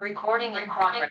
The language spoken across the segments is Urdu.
Recording in progress.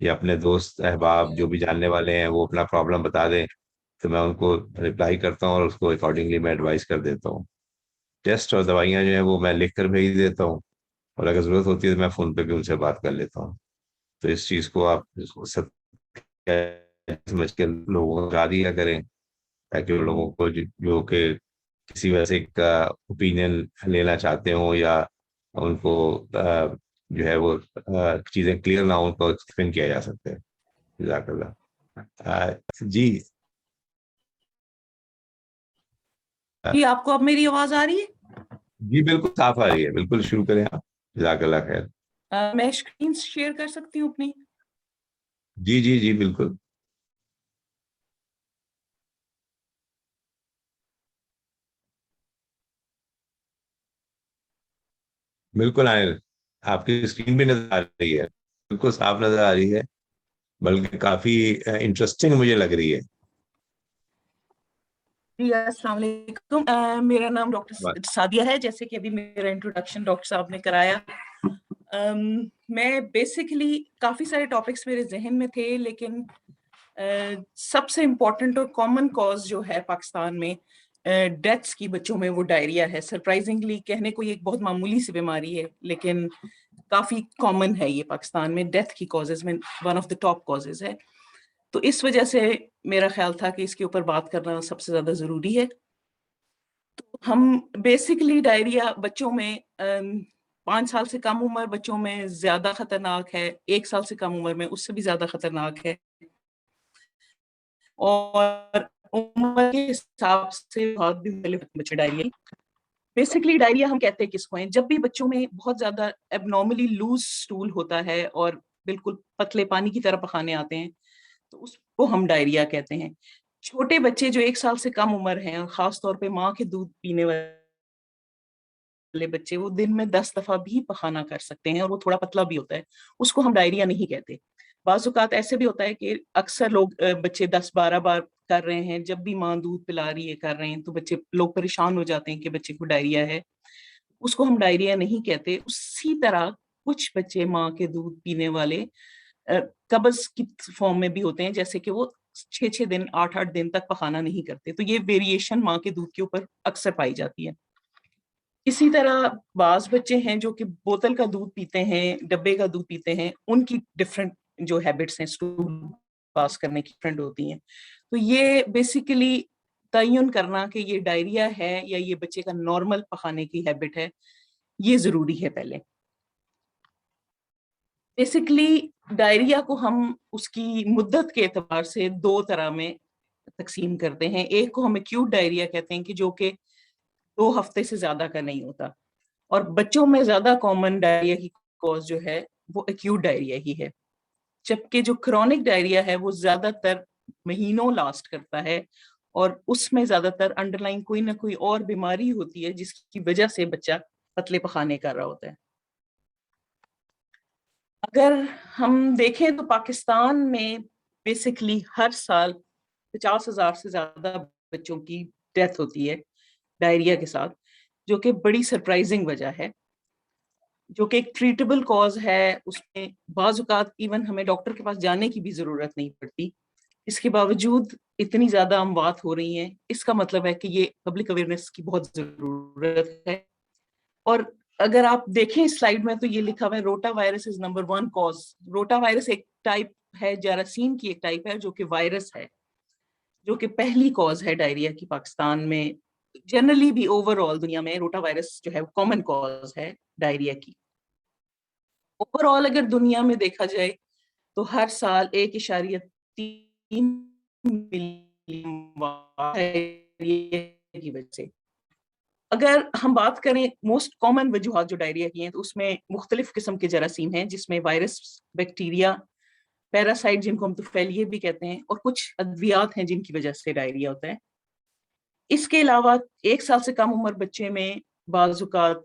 یا اپنے دوست احباب جو بھی جاننے والے ہیں وہ اپنا پرابلم بتا دیں تو میں ان کو رپلائی کرتا ہوں اور اس کو اکارڈنگلی میں ایڈوائز کر دیتا ہوں. ٹیسٹ اور دوائیاں جو ہیں وہ میں لکھ کر بھیج دیتا ہوں, اور اگر ضرورت ہوتی ہے تو میں فون پہ بھی ان سے بات کر لیتا ہوں. تو اس چیز کو آپ سب سمجھ کے لوگوں کو بتا دیا کریں, تاکہ ان لوگوں کو جو کہ کسی وجہ سے کا اوپینین لینا چاہتے ہوں یا ان کو جو ہے وہ چیزیں کلیئر نہ ہوں, ان کو ایکسپلین کیا جا سکتا ہے. جزاک اللہ. جی جی آپ کو اب میری آواز آ رہی ہے؟ جی بالکل صاف آ رہی ہے, بالکل شروع کریں آپ. جزاک اللہ خیر. میں اسکرین شیئر کر سکتی ہوں اپنی؟ جی جی جی بالکل. بالکل آئے, آپ کی اسکرین بھی نظر آ رہی ہے, بالکل صاف نظر آ رہی ہے, بلکہ کافی انٹرسٹنگ مجھے لگ رہی ہے. جی السلام علیکم. میرا نام ڈاکٹر سعدیہ ہے, جیسے کہ ابھی میرا انٹروڈکشن ڈاکٹر صاحب نے کرایا. میں بیسیکلی کافی سارے ٹاپکس میرے ذہن میں تھے, لیکن سب سے امپورٹنٹ اور کامن کاز جو ہے پاکستان میں ڈیتھس کی بچوں میں, وہ ڈائریا ہے. سرپرائزنگلی کہنے کو یہ ایک بہت معمولی سی بیماری ہے, لیکن کافی کامن ہے یہ پاکستان میں. ڈیتھ کی کازز میں one of the top causes ہے. تو اس وجہ سے میرا خیال تھا کہ اس کے اوپر بات کرنا سب سے زیادہ ضروری ہے. تو ہم بیسیکلی ڈائریا بچوں میں 5 سال سے کم عمر بچوں میں زیادہ خطرناک ہے, 1 سال سے کم عمر میں اس سے بھی زیادہ خطرناک ہے, اور عمر کے حساب سے بہت بھی مختلف بچے ڈائریا. بیسیکلی ڈائریا ہم کہتے ہیں کس کو ہیں, جب بھی بچوں میں بہت زیادہ ایب نارملی لوز سٹول ہوتا ہے اور بالکل پتلے پانی کی طرح پخانے آتے ہیں, تو اس کو ہم ڈائریا کہتے ہیں. چھوٹے بچے جو 1 سال سے کم عمر ہیں, اور خاص طور پہ ماں کے دودھ پینے والے بچے, وہ دن میں 10 دفعہ بھی پخانا کر سکتے ہیں, اور وہ تھوڑا پتلا بھی ہوتا ہے, اس کو ہم ڈائریا نہیں کہتے. بعض اوقات ایسے بھی ہوتا ہے کہ اکثر لوگ بچے 10-12 بار کر رہے ہیں, جب بھی ماں دودھ پلا رہی ہے کر رہے ہیں, تو بچے لوگ پریشان ہو جاتے ہیں کہ بچے کو ڈائریا ہے. اس کو ہم ڈائریا نہیں کہتے. اسی طرح کچھ بچے ماں کے دودھ پینے والے قبض کی فارم میں بھی ہوتے ہیں, جیسے کہ وہ 6 دن 8 دن تک پخانا نہیں کرتے. تو یہ ویریشن ماں کے دودھ کے اوپر اکثر پائی جاتی ہے. اسی طرح بعض بچے ہیں جو کہ بوتل کا دودھ پیتے ہیں, ڈبے کا دودھ پیتے ہیں, ان کی ڈفرینٹ جو ہیبٹس ہیں اسٹول پاس کرنے کی ڈفرینٹ ہوتی ہیں. تو یہ بیسیکلی تعین کرنا کہ یہ ڈائریا ہے یا یہ بچے کا نارمل پخانے کی ہیبٹ ہے, یہ ضروری ہے پہلے. بیسیکلی ڈائریا کو ہم اس کی مدت کے اعتبار سے 2 طرح میں تقسیم کرتے ہیں. ایک کو ہم ایکیوٹ ڈائریا کہتے ہیں, کہ جو کہ 2 ہفتے سے زیادہ کا نہیں ہوتا, اور بچوں میں زیادہ کامن ڈائریا کی کاز جو ہے وہ ایکیوٹ ڈائریا ہی ہے. جبکہ جو کرونک ڈائریا ہے وہ زیادہ تر مہینوں لاسٹ کرتا ہے, اور اس میں زیادہ تر انڈر لائن کوئی نہ کوئی اور بیماری ہوتی ہے جس کی وجہ سے بچہ پتلے پخانے کر رہا ہوتا ہے. اگر ہم دیکھیں تو پاکستان میں بیسیکلی ہر سال 50,000 سے زیادہ بچوں کی ڈیتھ ہوتی ہے ڈائریا کے ساتھ, جو کہ بڑی سرپرائزنگ وجہ ہے, جو کہ ایک ٹریٹیبل کاز ہے. اس میں بعض اوقات ایون ہمیں ڈاکٹر کے پاس جانے کی بھی ضرورت نہیں پڑتی. اس کے باوجود اتنی زیادہ اموات ہو رہی ہیں, اس کا مطلب ہے کہ یہ پبلک اویئرنیس کی بہت ضرورت ہے. اور اگر آپ دیکھیں اس سلائیڈ میں تو یہ لکھا ہوا ہے rotavirus is number 1 cause. Rotavirus ایک ٹائپ ہے, جراثیم کی ایک ٹائپ ہے, جو کہ وائرس ہے, جو کہ پہلی کاز ہے ڈائریا کی پاکستان میں. جنرلی بھی اوور آل دنیا میں روٹا وائرس جو ہے کامن کاز ہے ڈائریا کی. اوور آل اگر دنیا میں دیکھا جائے تو ہر سال 1.3 ملین کی وجہ سے. اگر ہم بات کریں موسٹ کامن وجوہات جو ڈائریا کی ہیں, تو اس میں مختلف قسم کے جراثیم ہیں, جس میں وائرس, بیکٹیریا, پیراسائٹ جن کو ہم طفیلیے بھی کہتے ہیں, اور کچھ ادویات ہیں جن کی وجہ سے ڈائریا ہوتا ہے. اس کے علاوہ 1 سال سے کم عمر بچے میں بعض اوقات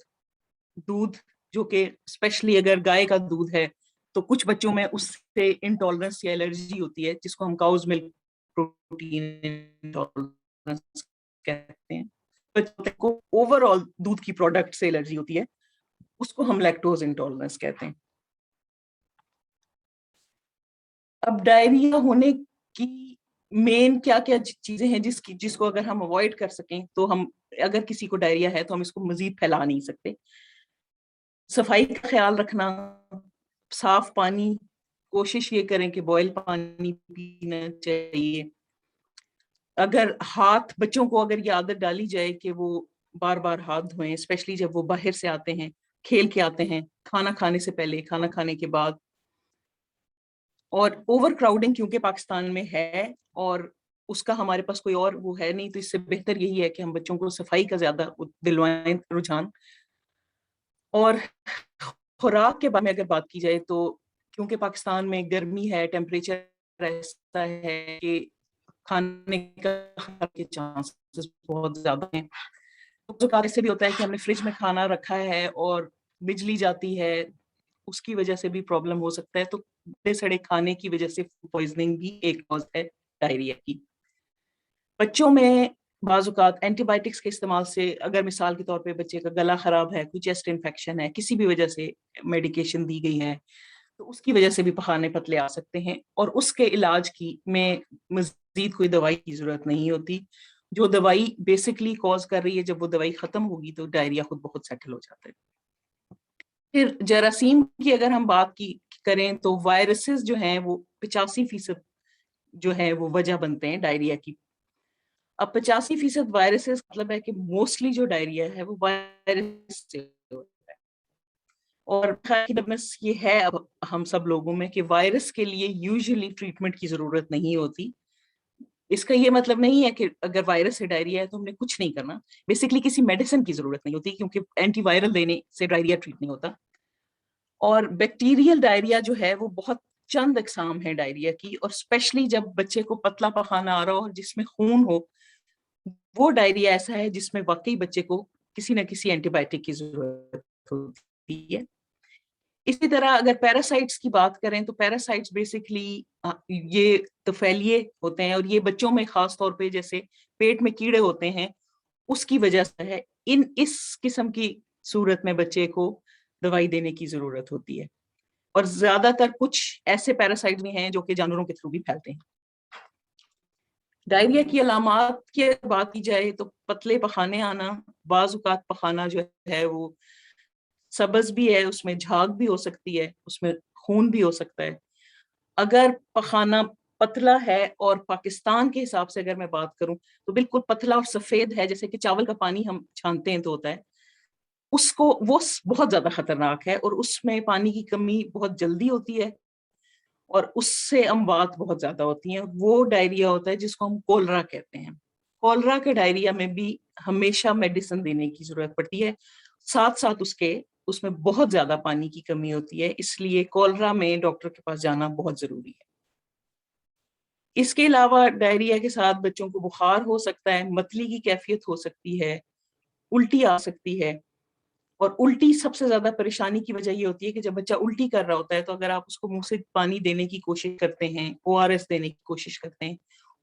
دودھ, جو کہ اسپیشلی اگر گائے کا دودھ ہے, تو کچھ بچوں میں اس سے انٹالرنس یا الرجی ہوتی ہے, جس کو ہم کاؤز ملک پروٹین انٹالرنس کہتے ہیں. کو اوور آل دودھ کی پروڈکٹ سے الرجی ہوتی ہے, اس کو ہم لیکٹوز انٹالرنس کہتے ہیں. اب ڈائریا ہونے کی مین کیا کیا چیزیں ہیں جس کو اگر ہم اوائڈ کر سکیں تو ہم، اگر کسی کو ڈائریا ہے تو ہم اس کو مزید پھیلا نہیں سکتے. صفائی کا خیال رکھنا، صاف پانی، کوشش یہ کریں کہ بوائل پانی پینا چاہیے. اگر بچوں کو اگر یہ عادت ڈالی جائے کہ وہ بار بار ہاتھ دھوئیں، اسپیشلی جب وہ باہر سے آتے ہیں، کھیل کے آتے ہیں، کھانا کھانے سے پہلے، کھانا کھانے کے بعد. اور اوور کراؤڈنگ کیونکہ پاکستان میں ہے اور اس کا ہمارے پاس کوئی اور وہ ہے نہیں، تو اس سے بہتر یہی ہے کہ ہم بچوں کو صفائی کا زیادہ دلوائیں رجحان. اور خوراک کے بارے میں اگر بات کی جائے تو کیونکہ پاکستان میں گرمی ہے، ٹیمپریچر ایسا ہے کہ کھانے کا کے چانسز بہت زیادہ ہیں. ایسے بھی ہوتا ہے کہ ہم نے فریج میں کھانا رکھا ہے اور بجلی جاتی ہے، اس کی وجہ سے بھی پرابلم ہو سکتا ہے. تو بڑے سڑے کھانے کی وجہ سے پوائزننگ بھی ایک کاز ہے ڈائریا کی. بچوں میں بعض اوقات اینٹی بائیوٹکس کے استعمال سے، اگر مثال کے طور پہ بچے کا گلا خراب ہے، کوئی چیسٹ انفیکشن ہے، کسی بھی وجہ سے میڈیکیشن دی گئی ہے، تو اس کی وجہ سے بھی پخانے پتلے آ سکتے ہیں. اور اس کے علاج کی میں مزید کوئی دوائی کی ضرورت نہیں ہوتی. جو دوائی بیسکلی کاز کر رہی ہے، جب وہ دوائی ختم ہوگی تو ڈائریا خود بہت سیٹل ہو جاتا ہے. پھر جراثیم کی اگر ہم بات کریں تو وائرسز جو ہیں وہ 85% جو ہے وہ وجہ بنتے ہیں ڈائریا کی. اب 85% وائرسز مطلب ہے کہ موسٹلی جو ڈائریا ہے وہ وائرس سے ہوتا ہے. اور یہ ہے اب ہم سب لوگوں میں کہ وائرس کے لیے یوزلی ٹریٹمنٹ کی ضرورت نہیں ہوتی. اس کا یہ مطلب نہیں ہے کہ اگر وائرس سے ڈائریا ہے تو ہم نے کچھ نہیں کرنا. بیسکلی کسی میڈیسن کی ضرورت نہیں ہوتی کیونکہ اینٹی وائرل دینے سے ڈائریا ٹریٹ نہیں ہوتا. اور بیکٹیریل ڈائریا جو ہے وہ بہت چند اقسام ہے ڈائریا کی، اور اسپیشلی جب بچے کو پتلا پخانا آ رہا ہو اور جس میں خون ہو، وہ ڈائریا ایسا ہے جس میں واقعی بچے کو کسی نہ کسی اینٹی بائیوٹک کی ضرورت ہوتی ہے. اسی طرح اگر پیراسائٹس کی بات کریں تو پیراسائٹس بیسکلی یہ طفیلیے ہوتے ہیں، اور یہ بچوں میں خاص طور پہ جیسے پیٹ میں کیڑے ہوتے ہیں اس کی وجہ سے ہے. اس قسم کی صورت میں بچے کو دوائی دینے کی ضرورت ہوتی ہے. اور زیادہ تر کچھ ایسے پیراسائٹس بھی ہیں جو کہ جانوروں کے تھرو بھی پھیلتے ہیں. ڈائریا کی علامات کی بات کی جائے تو پتلے پخانے آنا، بعض اوقات پخانا جو ہے وہ سبز بھی ہے، اس میں جھاگ بھی ہو سکتی ہے، اس میں خون بھی ہو سکتا ہے. اگر پخانا پتلا ہے اور پاکستان کے حساب سے اگر میں بات کروں تو بالکل پتلا اور سفید ہے، جیسے کہ چاول کا پانی ہم چھانتے ہیں تو ہوتا ہے، وہ بہت زیادہ خطرناک ہے. اور اس میں پانی کی کمی بہت جلدی ہوتی ہے اور اس سے اموات بہت زیادہ ہوتی ہیں. وہ ڈائریا ہوتا ہے جس کو ہم کولرا کہتے ہیں. کولرا کے ڈائریا میں بھی ہمیشہ میڈیسن دینے کی ضرورت پڑتی ہے، ساتھ ساتھ اس میں بہت زیادہ پانی کی کمی ہوتی ہے، اس لیے کولرا میں ڈاکٹر کے پاس جانا بہت ضروری ہے. اس کے علاوہ ڈائریا کے ساتھ بچوں کو بخار ہو سکتا ہے، متلی کی کیفیت ہو سکتی ہے، الٹی آ سکتی ہے. اور الٹی سب سے زیادہ پریشانی کی وجہ یہ ہوتی ہے کہ جب بچہ الٹی کر رہا ہوتا ہے تو اگر آپ اس کو منہ سے پانی دینے کی کوشش کرتے ہیں، ORS دینے کی کوشش کرتے ہیں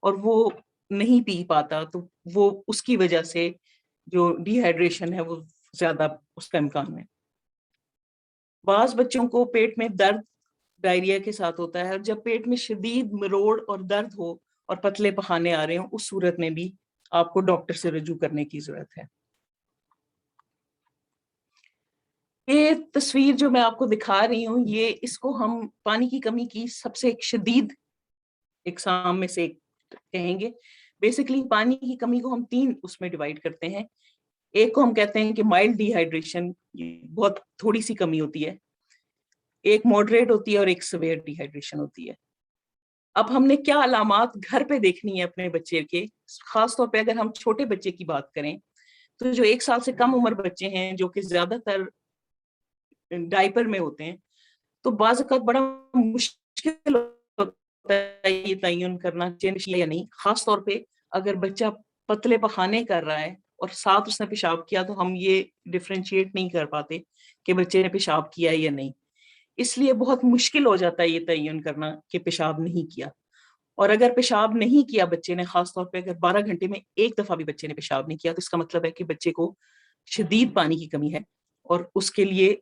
اور وہ نہیں پی پاتا، تو وہ اس کی وجہ سے جو ڈی ہائیڈریشن ہے وہ زیادہ اس کا امکان ہے. بعض بچوں کو پیٹ میں درد ڈائریا کے ساتھ ہوتا ہے، اور جب پیٹ میں شدید مروڑ اور درد ہو اور پتلے پخانے آ رہے ہوں، اس صورت میں بھی آپ کو ڈاکٹر سے رجوع کرنے کی ضرورت ہے. یہ تصویر جو میں آپ کو دکھا رہی ہوں، اس کو ہم پانی کی کمی کی سب سے ایک شدید اقسام میں سے کہیں گے. بیسکلی پانی کی کمی کو ہم 3 اس میں ڈیوائڈ کرتے ہیں. ایک کو ہم کہتے ہیں کہ مائلڈ ڈی ہائیڈریشن، بہت تھوڑی سی کمی ہوتی ہے. ایک ماڈریٹ ہوتی ہے اور ایک سیویئر ڈی ہائیڈریشن ہوتی ہے. اب ہم نے کیا علامات گھر پہ دیکھنی ہے اپنے بچے کے، خاص طور پہ اگر ہم چھوٹے بچے کی بات کریں تو جو 1 سال سے کم عمر بچے ہیں جو کہ زیادہ تر ڈائپر میں ہوتے ہیں، تو بعض اوقات بڑا مشکل ہوتا ہے یہ تعین کرنا چاہیے یا نہیں. خاص طور پہ اگر بچہ پتلے پخانے کر رہا ہے اور ساتھ اس نے پیشاب کیا تو ہم یہ ڈفرینشیٹ نہیں کر پاتے کہ بچے نے پیشاب کیا یا نہیں. اس لیے بہت مشکل ہو جاتا ہے یہ تعین کرنا کہ پیشاب نہیں کیا. اور اگر پیشاب نہیں کیا بچے نے، خاص طور پہ اگر 12 گھنٹے میں 1 دفعہ بھی بچے نے پیشاب نہیں کیا، تو اس کا مطلب ہے کہ بچے کو شدید پانی کی کمی ہے. اور اس کے لیے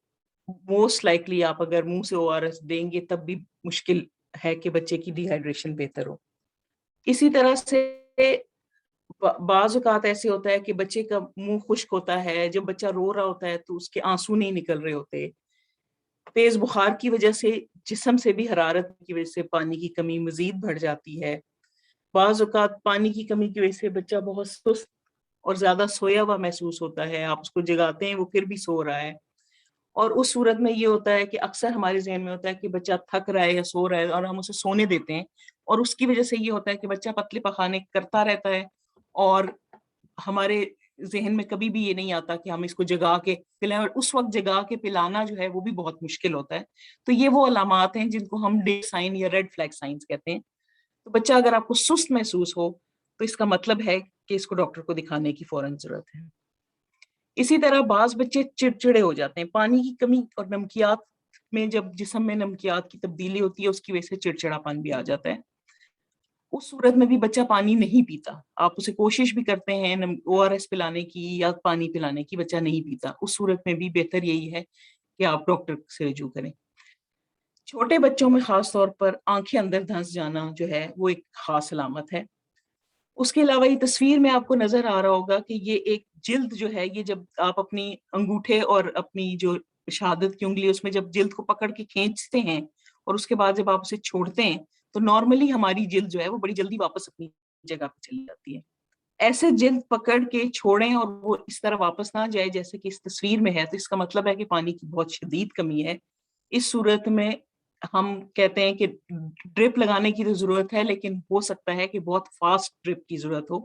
موسٹ لائکلی آپ اگر منہ سے ORS دیں گے تب بھی مشکل ہے کہ بچے کی ڈی ہائیڈریشن بہتر ہو. اسی طرح سے بعض اوقات ایسے ہوتا ہے کہ بچے کا منہ خشک ہوتا ہے, جب بچہ رو رہا ہوتا ہے تو اس کے آنسو نہیں نکل رہے ہوتے, تیز بخار کی وجہ سے جسم سے بھی حرارت کی وجہ سے پانی کی کمی مزید بڑھ جاتی ہے. بعض اوقات پانی کی کمی کی وجہ سے بچہ بہت سست اور زیادہ سویا ہوا محسوس ہوتا ہے, آپ اس کو جگاتے ہیں وہ پھر بھی سو رہا ہے, اور اس صورت میں یہ ہوتا ہے کہ اکثر ہمارے ذہن میں ہوتا ہے کہ بچہ تھک رہا ہے یا سو رہا ہے اور ہم اسے سونے دیتے ہیں, اور اس کی وجہ سے یہ ہوتا ہے کہ بچہ پتلے پخانے کرتا رہتا ہے, اور ہمارے ذہن میں کبھی بھی یہ نہیں آتا کہ ہم اس کو جگا کے پلائیں, اور اس وقت جگا کے پلانا جو ہے وہ بھی بہت مشکل ہوتا ہے. تو یہ وہ علامات ہیں جن کو ہم ڈے سائن یا ریڈ فلیگ سائنز کہتے ہیں. تو بچہ اگر آپ کو سست محسوس ہو تو اس کا مطلب ہے کہ اس کو ڈاکٹر کو دکھانے کی فوراً ضرورت ہے. اسی طرح بعض بچے چڑچڑے ہو جاتے ہیں, پانی کی کمی اور نمکیات میں جب جسم میں نمکیات کی تبدیلی ہوتی ہے اس کی وجہ سے چڑچڑا پن بھی آ جاتا ہے. اس صورت میں بھی بچہ پانی نہیں پیتا, آپ اسے کوشش بھی کرتے ہیں ORS پلانے کی یا پانی پلانے کی, بچہ نہیں پیتا. اس صورت میں بھی بہتر یہی ہے کہ آپ ڈاکٹر سے رجوع کریں. چھوٹے بچوں میں خاص طور پر آنکھیں اندر دھنس جانا جو ہے وہ ایک خاص علامت ہے. اس کے علاوہ یہ تصویر میں آپ کو نظر آ رہا ہوگا کہ یہ ایک جلد جو ہے, یہ جب آپ اپنی انگوٹھے اور اپنی جو شہادت کی انگلی اس میں جب جلد کو پکڑ کے کھینچتے ہیں اور اس کے بعد جب آپ اسے چھوڑتے ہیں تو نارملی ہماری جلد جو ہے وہ بڑی جلدی واپس اپنی جگہ پہ چلی جاتی ہے. ایسے جلد پکڑ کے چھوڑیں اور وہ اس طرح واپس نہ جائے جیسے کہ اس تصویر میں ہے, تو اس کا مطلب ہے کہ پانی کی بہت شدید کمی ہے. اس صورت میں ہم کہتے ہیں کہ ڈرپ لگانے کی تو ضرورت ہے, لیکن ہو سکتا ہے کہ بہت فاسٹ ڈرپ کی ضرورت ہو.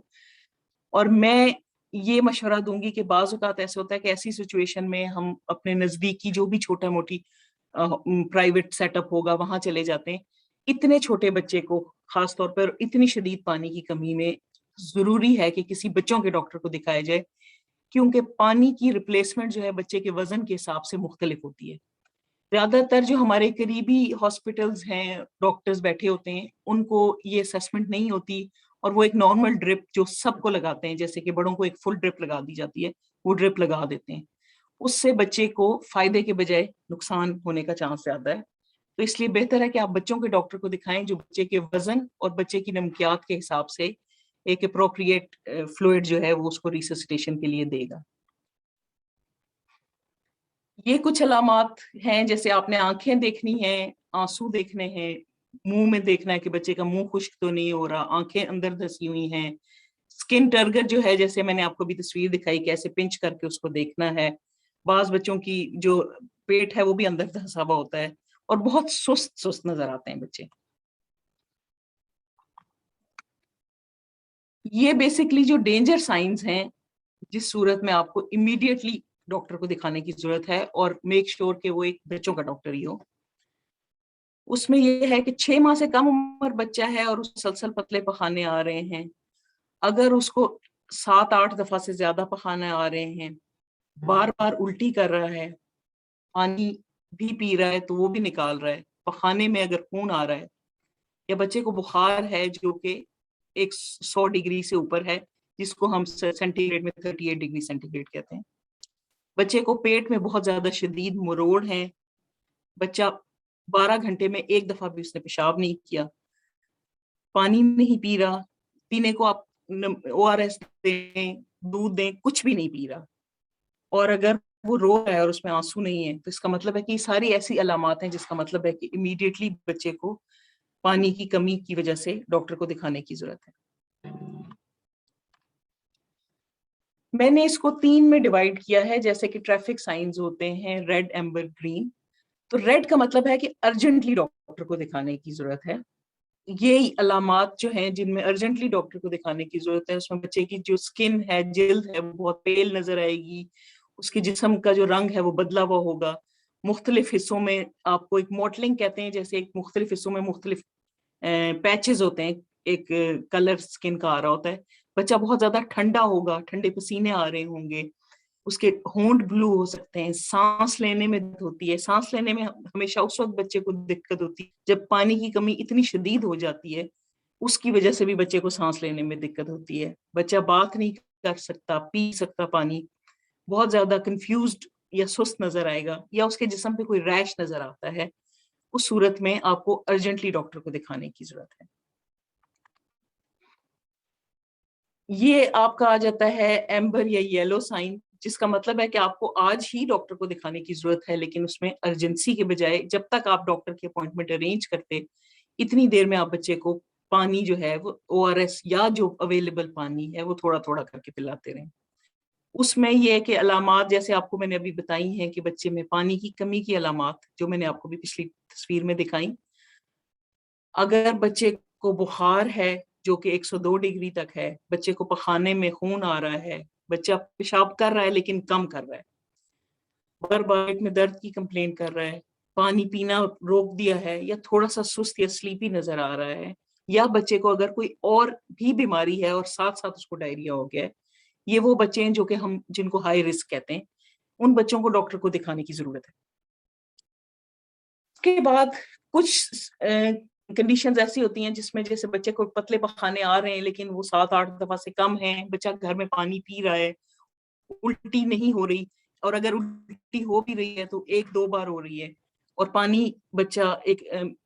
اور میں یہ مشورہ دوں گی کہ بعض اوقات ایسے ہوتا ہے کہ ایسی سچویشن میں ہم اپنے نزدیکی جو بھی چھوٹا موٹی پرائیویٹ سیٹ اپ ہوگا وہاں چلے جاتے ہیں. اتنے چھوٹے بچے کو خاص طور پر اتنی شدید پانی کی کمی میں ضروری ہے کہ کسی بچوں کے ڈاکٹر کو دکھایا جائے, کیونکہ پانی کی ریپلیسمنٹ جو ہے بچے کے وزن کے حساب سے مختلف ہوتی ہے. زیادہ تر جو ہمارے قریبی ہاسپٹلز ہیں, ڈاکٹرز بیٹھے ہوتے ہیں, ان کو یہ اسیسمنٹ نہیں ہوتی, اور وہ ایک نارمل ڈرپ جو سب کو لگاتے ہیں, جیسے کہ بڑوں کو ایک فل ڈرپ لگا دی جاتی ہے, وہ ڈرپ لگا دیتے ہیں. اس سے بچے کو فائدے کے بجائے نقصان ہونے کا چانس زیادہ ہے. تو اس لیے بہتر ہے کہ آپ بچوں کے ڈاکٹر کو دکھائیں جو بچے کے وزن اور بچے کی نمکیات کے حساب سے ایک اپروپریٹ فلوئڈ جو ہے وہ اس کو ریسسٹیشن کے لیے دے گا. یہ کچھ علامات ہیں, جیسے آپ نے آنکھیں دیکھنی ہیں, آنسو دیکھنے ہیں, منہ میں دیکھنا ہے کہ بچے کا منہ خشک تو نہیں ہو رہا, آنکھیں اندر دھسی ہوئی ہیں, اسکن ٹرگر جو ہے جیسے میں نے آپ کو بھی تصویر دکھائی کیسے پنچ کر کے اس کو دیکھنا ہے. بعض بچوں کی جو پیٹ ہے وہ بھی اندر دھسا ہوا ہوتا ہے, اور بہت سست نظر آتے ہیں بچے. یہ بیسکلی جو ڈینجر سائنز ہیں جس صورت میں آپ کو امیڈیٹلی ڈاکٹر کو دکھانے کی ضرورت ہے, اور میک شور کہ وہ ایک بچوں کا ڈاکٹر ہی ہو. اس میں یہ ہے کہ 6 ماہ سے کم عمر بچہ ہے اور مسلسل پتلے پخانے آ رہے ہیں, اگر اس کو 7-8 دفعہ سے زیادہ پخانے آ رہے ہیں, بار بار الٹی کر رہا ہے, پانی بھی پی رہا ہے تو وہ بھی نکال رہا ہے, پخانے میں اگر خون آ رہا ہے, یا بچے کو بخار ہے جو کہ 100 ڈگری سے اوپر ہے, جس کو ہم سینٹی گریڈ میں 38 ڈگری سینٹی گریڈ کہتے ہیں, بچے کو پیٹ میں بہت زیادہ شدید مروڑ ہیں, بچہ 12 گھنٹے میں 1 دفعہ بھی اس نے پیشاب نہیں کیا, پانی نہیں پی رہا, پینے کو آپ ORS دیں, دودھ دیں, کچھ بھی نہیں پی رہا, اور اگر وہ رو رہا ہے اور اس میں آنسو نہیں ہے, تو اس کا مطلب ہے کہ یہ ساری ایسی علامات ہیں جس کا مطلب ہے کہ امیڈیٹلی بچے کو پانی کی کمی کی وجہ سے ڈاکٹر کو دکھانے کی ضرورت ہے. میں نے اس کو 3 میں ڈیوائڈ کیا ہے, جیسے کہ ٹریفک سائنز ہوتے ہیں ریڈ, ایمبر, گرین. تو ریڈ کا مطلب ہے کہ ارجنٹلی ڈاکٹر کو دکھانے کی ضرورت ہے. یہ علامات جو ہیں جن میں ارجنٹلی ڈاکٹر کو دکھانے کی ضرورت ہے, اس میں بچے کی جو سکن ہے, جلد ہے, وہ بہت پیل نظر آئے گی, اس کے جسم کا جو رنگ ہے وہ بدلا ہوا ہوگا, مختلف حصوں میں آپ کو ایک موٹلنگ کہتے ہیں, جیسے ایک مختلف حصوں میں مختلف پیچز ہوتے ہیں, ایک کلر سکن کا آ رہا ہوتا ہے, بچہ بہت زیادہ ٹھنڈا ہوگا, ٹھنڈے پسینے آ رہے ہوں گے, اس کے ہونٹ بلو ہو سکتے ہیں, سانس لینے میں دقت ہوتی ہے. سانس لینے میں ہمیشہ اس وقت بچے کو دقت ہوتی ہے جب پانی کی کمی اتنی شدید ہو جاتی ہے, اس کی وجہ سے بھی بچے کو سانس لینے میں دقت ہوتی ہے. بچہ بات نہیں کر سکتا, پی سکتا پانی, بہت زیادہ کنفیوزڈ یا سست نظر آئے گا, یا اس کے جسم پہ کوئی ریش نظر آتا ہے, اس صورت میں آپ کو ارجنٹلی ڈاکٹر کو دکھانے کی ضرورت ہے. یہ آپ کا آ جاتا ہے ایمبر یا یلو سائن، جس کا مطلب ہے کہ آپ کو آج ہی ڈاکٹر کو دکھانے کی ضرورت ہے، لیکن اس میں ارجنسی کے بجائے جب تک آپ ڈاکٹر کی اپوائنٹمنٹ ارینج کرتے اتنی دیر میں آپ بچے کو پانی جو ہے وہ ORS یا جو اویلیبل پانی ہے وہ تھوڑا تھوڑا کر کے پلاتے رہیں. اس میں یہ ہے کہ علامات جیسے آپ کو میں نے ابھی بتائی ہیں کہ بچے میں پانی کی کمی کی علامات جو میں نے آپ کو بھی پچھلی تصویر میں دکھائی. اگر بچے کو بخار ہے جو کہ 102 ڈگری تک ہے، بچے کو پخانے میں خون آ رہا ہے، بچہ پیشاب کر رہا ہے لیکن کم کر رہا ہے، بار بار پیٹ میں درد کی کمپلین کر رہا ہے، پانی پینا روک دیا ہے، یا تھوڑا سا سست یا سلیپی نظر آ رہا ہے، یا بچے کو اگر کوئی اور بھی بیماری ہے اور ساتھ ساتھ اس کو ڈائریا ہو گیا ہے، یہ وہ بچے ہیں جو کہ ہم جن کو ہائی رسک کہتے ہیں، ان بچوں کو ڈاکٹر کو دکھانے کی ضرورت ہے. اس کے بعد کچھ کنڈیشنز ایسی ہوتی ہیں جس میں جیسے بچے کو پتلے پخانے آ رہے ہیں لیکن وہ 7-8 دفعہ سے کم ہیں، بچہ گھر میں پانی پی رہا ہے، الٹی نہیں ہو رہی، اور اگر الٹی ہو بھی رہی ہے تو 1-2 بار ہو رہی ہے، اور پانی بچہ ایک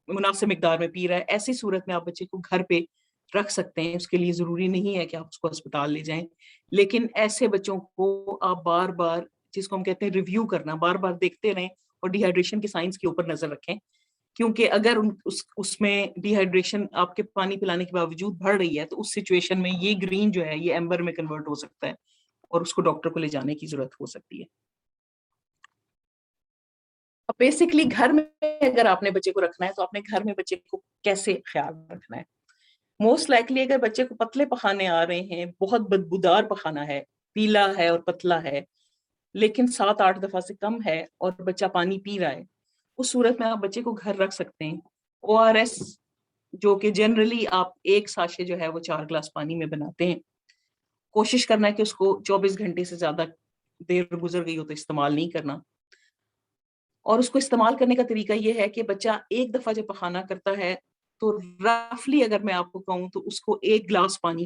مناسب مقدار میں پی رہا ہے. ایسی صورت میں آپ بچے کو گھر پہ رکھ سکتے ہیں، اس کے لیے ضروری نہیں ہے کہ آپ اس کو اسپتال لے جائیں. لیکن ایسے بچوں کو آپ بار بار، جس کو ہم کہتے ہیں ریویو کرنا، بار بار دیکھتے رہیں اور ڈی ہائیڈریشن کے سائنس کے اوپر نظر رکھیں، کیونکہ اگر اس میں ڈی ہائیڈریشن آپ کے پانی پلانے کے باوجود بڑھ رہی ہے تو اس سچویشن میں یہ گرین جو ہے یہ ایمبر میں کنورٹ ہو سکتا ہے اور اس کو ڈاکٹر کو لے جانے کی ضرورت ہو سکتی ہے. اب بیسکلی گھر میں اگر آپ نے بچے کو رکھنا ہے تو آپ نے گھر میں بچے کو کیسے خیال رکھنا ہے؟ موسٹ لائکلی اگر بچے کو پتلے پخانے آ رہے ہیں، بہت بدبودار پخانا ہے، پیلا ہے اور پتلا ہے، لیکن 7-8 دفعہ سے کم ہے اور بچہ پانی پی رہا ہے، اس صورت میں آپ بچے کو گھر رکھ سکتے ہیں. ORS جو کہ جنرلی آپ ایک ساشے جو ہے وہ 4 گلاس پانی میں بناتے ہیں، کوشش کرنا ہے کہ اس کو 24 گھنٹے سے زیادہ دیر گزر گئی ہو تو استعمال نہیں کرنا. اور اس کو استعمال کرنے کا طریقہ یہ ہے کہ بچہ ایک دفعہ جب پخانا کرتا ہے تو رفلی اگر میں آپ کو کہوں تو اس کو 1 گلاس پانی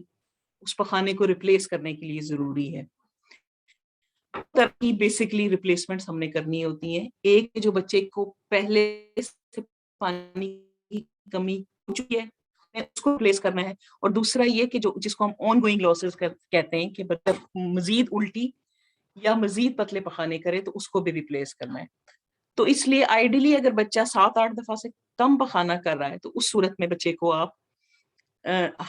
اس پخانے کو ریپلیس کرنے کے لیے ضروری ہے. بیسکلی ریپلیسمنٹس ہم نے کرنی ہوتی ہیں. ایک جو بچے کو پہلے سے پانی کی کمی ہو چکی ہے اس کو ریپلیس کرنا ہے، اور دوسرا یہ کہ جس کو ہم آن گوئنگ لاسز کہتے ہیں کہ بچہ مزید الٹی یا مزید پتلے پخانے کرے تو اس کو بھی ریپلیس کرنا ہے. تو اس لیے آئیڈیلی اگر بچہ 7-8 دفعہ سے کم پخانا کر رہا ہے تو اس صورت میں بچے کو آپ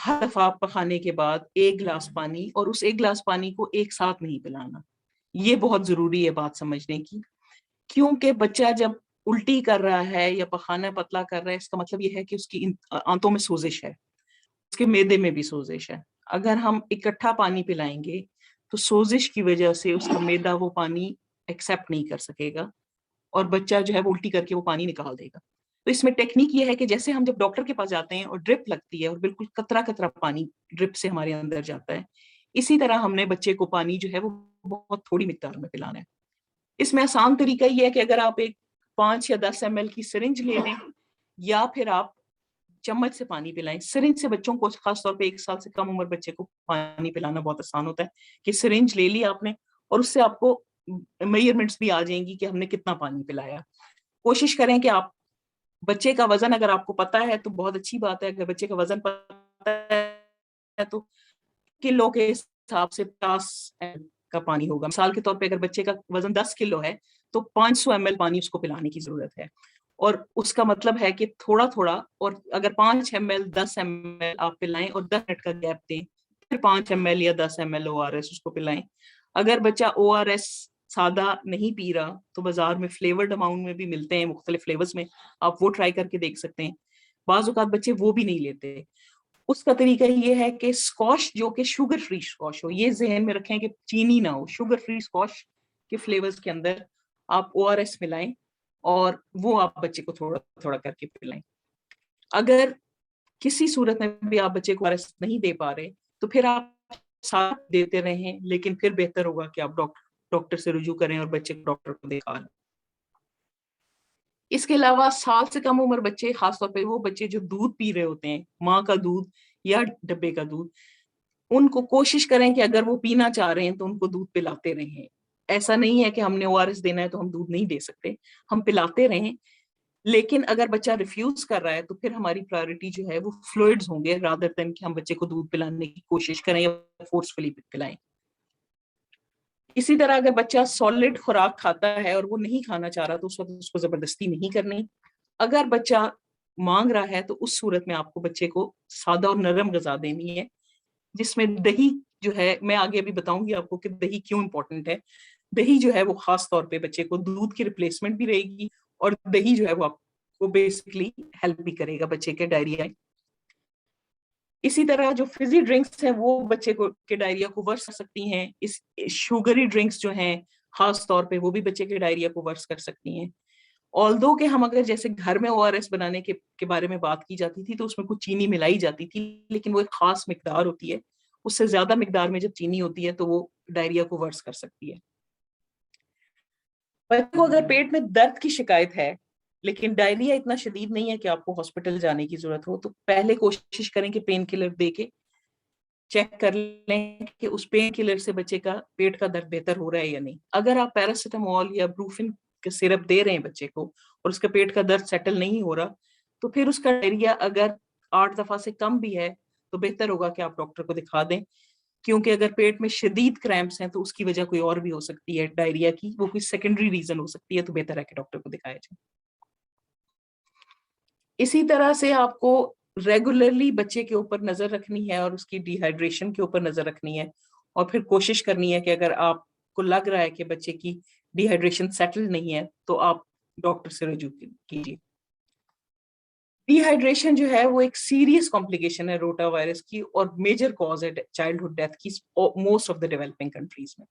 ہر دفعہ پخانے کے بعد 1 گلاس پانی، اور اس 1 گلاس پانی کو ایک ساتھ نہیں پلانا. یہ بہت ضروری ہے بات سمجھنے کی، کیونکہ بچہ جب الٹی کر رہا ہے یا پخانا پتلا کر رہا ہے اس کا مطلب یہ ہے کہ اس کی آنتوں میں سوزش ہے، اس کے معدے میں بھی سوزش ہے. اگر ہم اکٹھا پانی پلائیں گے تو سوزش کی وجہ سے اس کا معدہ وہ پانی ایکسیپٹ نہیں کر سکے گا اور بچہ جو ہے وہ الٹی کر کے وہ پانی نکال دے گا. تو اس میں ٹیکنیک یہ ہے کہ جیسے ہم جب ڈاکٹر کے پاس جاتے ہیں اور ڈرپ لگتی ہے اور بالکل قطرہ قطرہ پانی ڈرپ سے ہمارے اندر جاتا ہے، اسی طرح ہم نے بچے کو پانی جو ہے وہ بہت تھوڑی مقدار میں پلانا ہے. اس میں آسان طریقہ یہ ہے کہ اگر آپ ایک 5 یا 10 ml کی سرنج لے لیں یا پھر آپ چمچ سے پانی پلائیں. سرنج سے بچوں کو خاص طور پہ 1 سال سے کم عمر بچے کو پانی پلانا بہت آسان ہوتا ہے کہ سرنج لے لی آپ نے اور اس سے آپ کو میجرمنٹس بھی آ جائیں گی کہ ہم نے کتنا پانی پلایا. کوشش کریں کہ آپ بچے کا وزن اگر آپ کو پتا ہے تو بہت اچھی بات ہے، اگر بچے کا وزن پتا ہے تو کلو کے حساب سے 50 کا پانی ہوگا. مثال کے طور پہ اگر بچے کا وزن 10 کلو ہے تو 500 ml پانی اس کو پلانے کی ضرورت ہے، اور اس کا مطلب ہے کہ تھوڑا تھوڑا، اور اگر 5 ml 10 ml آپ پلائیں اور 10 منٹ کا گیپ دیں، پھر 5 ml یا 10 ml ORS اس کو پلائیں. اگر بچہ ORS سادہ نہیں پی رہا تو بازار میں فلیورڈ اماؤنٹ میں بھی ملتے ہیں مختلف فلیورز میں، آپ وہ ٹرائی کر کے دیکھ سکتے ہیں. بعض اوقات بچے وہ بھی نہیں لیتے. اس کا طریقہ یہ ہے کہ اسکواش جو کہ شوگر فری اسکواش ہو، یہ ذہن میں رکھیں کہ چینی نہ ہو، شوگر فری اسکواش کے فلیورز کے اندر آپ ORS ملائیں اور وہ آپ بچے کو تھوڑا تھوڑا کر کے پلائیں. اگر کسی صورت میں بھی آپ بچے کو ORS نہیں دے پا رہے تو پھر آپ ساتھ دیتے رہیں، لیکن پھر بہتر ہوگا کہ آپ ڈاکٹر سے رجوع کریں اور بچے کو ڈاکٹر کو دکھا لیں. اس کے علاوہ 1 سال سے کم عمر بچے، خاص طور پہ وہ بچے جو دودھ پی رہے ہوتے ہیں، ماں کا دودھ یا ڈبے کا دودھ، ان کو کوشش کریں کہ اگر وہ پینا چاہ رہے ہیں تو ان کو دودھ پلاتے رہیں. ایسا نہیں ہے کہ ہم نے ORS دینا ہے تو ہم دودھ نہیں دے سکتے، ہم پلاتے رہیں. لیکن اگر بچہ ریفیوز کر رہا ہے تو پھر ہماری پرائرٹی جو ہے وہ فلوئڈز ہوں گے رادر دین کہ ہم بچے کو دودھ پلانے کی کوشش کریں یا فورسفلی پلائیں. اسی طرح اگر بچہ سالڈ خوراک کھاتا ہے اور وہ نہیں کھانا چاہ رہا تو اس وقت اس کو زبردستی نہیں کرنی. اگر بچہ مانگ رہا ہے تو اس صورت میں آپ کو بچے کو سادہ اور نرم غذا دینی ہے جس میں دہی جو ہے, میں آگے ابھی بتاؤں گی آپ کو کہ دہی کیوں امپورٹنٹ ہے. دہی جو ہے وہ خاص طور پہ بچے کو دودھ کی ریپلیسمنٹ بھی رہے گی اور دہی جو ہے وہ آپ کو بیسکلی ہیلپ بھی کرے گا بچے کے ڈائریا. اسی طرح جو فزی ڈرنکس ہیں وہ بچے کو کے ڈائریا کو ورس کر سکتی ہیں. اس شوگری ڈرنکس جو ہیں خاص طور پہ وہ بھی بچے کے ڈائریا کو ورس کر سکتی ہیں. آلدو کہ ہم اگر جیسے گھر میں ORS بنانے کے بارے میں بات کی جاتی تھی تو اس میں کچھ چینی ملائی جاتی تھی, لیکن وہ ایک خاص مقدار ہوتی ہے. اس سے زیادہ مقدار میں جب چینی ہوتی ہے تو وہ ڈائریا کو ورس کر سکتی ہے. بچے کو اگر پیٹ میں درد کی شکایت ہے لیکن ڈائریا اتنا شدید نہیں ہے کہ آپ کو ہاسپٹل جانے کی ضرورت ہو, تو پہلے کوشش کریں کہ پین کلر دے کے چیک کر لیں کہ اس پین کلر سے بچے کا پیٹ کا درد بہتر ہو رہا ہے یا نہیں. اگر آپ پیراسیٹامول یا بروفن کے سرپ دے رہے ہیں بچے کو اور اس کا پیٹ کا درد سیٹل نہیں ہو رہا تو پھر اس کا ڈائریا اگر 8 دفعہ سے کم بھی ہے تو بہتر ہوگا کہ آپ ڈاکٹر کو دکھا دیں, کیونکہ اگر پیٹ میں شدید کریمپس ہیں تو اس کی وجہ کوئی اور بھی ہو سکتی ہے ڈائریا کی, وہ کوئی سیکنڈری ریزن ہو سکتی ہے, تو بہتر ہے کہ ڈاکٹر کو دکھایا جائے. اسی طرح سے آپ کو ریگولرلی بچے کے اوپر نظر رکھنی ہے اور اس کی ڈی ہائیڈریشن کے اوپر نظر رکھنی ہے, اور پھر کوشش کرنی ہے کہ اگر آپ کو لگ رہا ہے کہ بچے کی ڈی ہائیڈریشن سیٹل نہیں ہے تو آپ ڈاکٹر سے رجوع کیجیے. ڈی ہائیڈریشن جو ہے وہ ایک سیریس کمپلیکیشن ہے روٹا وائرس کی اور میجر کاز ہے چائلڈہڈ ڈیتھ کی most of the developing countries میں.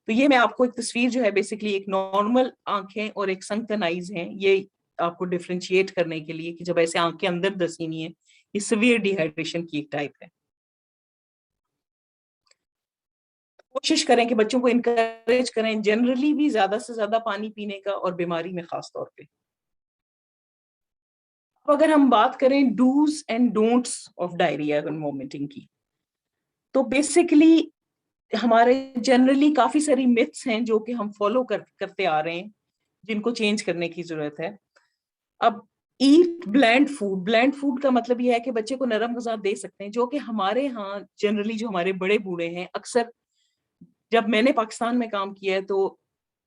تو یہ میں آپ کو ایک تصویر جو ہے بیسکلی ایک نارمل آنکھیں اور ایک سنکن آئیز ہیں, یہ آپ کو ڈفرینشیٹ کرنے کے لیے کہ جب ایسے آنکھیں اندر دسینی ہے, یہ سیویئر ڈی ہائیڈریشن کی ایک ٹائپ ہے. کوشش کریں کہ بچوں کو انکریج کریں جنرلی بھی زیادہ سے زیادہ پانی پینے کا, اور بیماری میں خاص طور پہ. اب اگر ہم بات کریں dos and don'ts of diarrhoea vomiting کی, تو بیسکلی ہمارے جنرلی کافی ساری متس ہیں جو کہ ہم فالو کرتے آ رہے ہیں جن کو چینج کرنے کی ضرورت ہے. اب ایٹ بلینڈ فوڈ کا مطلب یہ ہے کہ بچے کو نرم غذا دے سکتے ہیں, جو کہ ہمارے ہاں جنرلی جو ہمارے بڑے بوڑھے ہیں اکثر, جب میں نے پاکستان میں کام کیا ہے تو